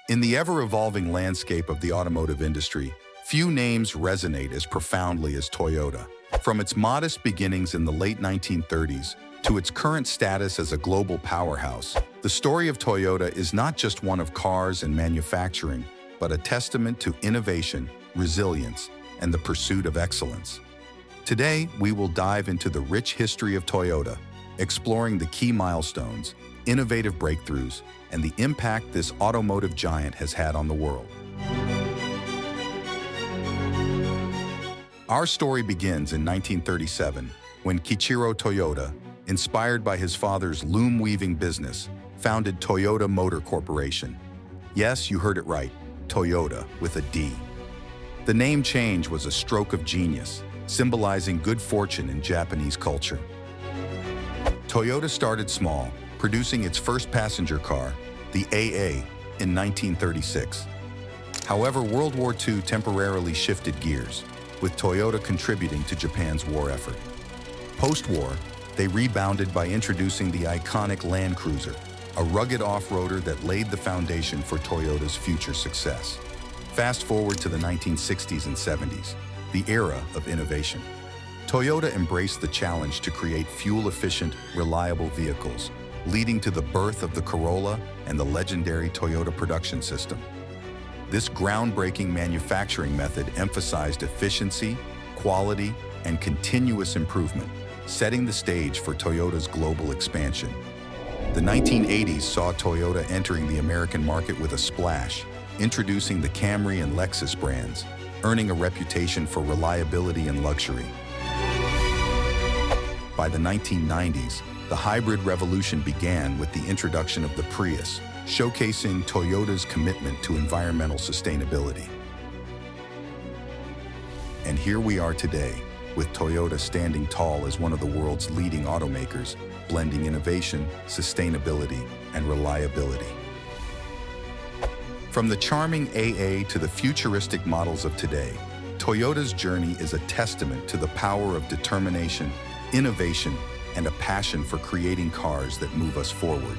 In the ever-evolving landscape of the automotive industry, few names resonate as profoundly as Toyota. From its modest beginnings in the late 1930s to its current status as a global powerhouse, the story of Toyota is not just one of cars and manufacturing, but a testament to innovation, resilience, and the pursuit of excellence. Today, we will dive into the rich history of Toyota, exploring the key milestones, innovative breakthroughs, and the impact this automotive giant has had on the world. Our story begins in 1937, when Kiichiro Toyota, inspired by his father's loom-weaving business, founded Toyota Motor Corporation. Yes, you heard it right, Toyota with a D. The name change was a stroke of genius, symbolizing good fortune in Japanese culture. Toyota started small, producing its first passenger car, the AA, in 1936. However, World War II temporarily shifted gears, with Toyota contributing to Japan's war effort. Post-war, they rebounded by introducing the iconic Land Cruiser, a rugged off-roader that laid the foundation for Toyota's future success. Fast forward to the 1960s and 70s, the era of innovation. Toyota embraced the challenge to create fuel-efficient, reliable vehicles, leading to the birth of the Corolla and the legendary Toyota production system. This groundbreaking manufacturing method emphasized efficiency, quality, and continuous improvement, setting the stage for Toyota's global expansion. The 1980s saw Toyota entering the American market with a splash, introducing the Camry and Lexus brands, earning a reputation for reliability and luxury. By the 1990s, the hybrid revolution began with the introduction of the Prius, showcasing Toyota's commitment to environmental sustainability. And here we are today, with Toyota standing tall as one of the world's leading automakers, blending innovation, sustainability, and reliability. From the charming AA to the futuristic models of today, Toyota's journey is a testament to the power of determination, innovation, and a passion for creating cars that move us forward.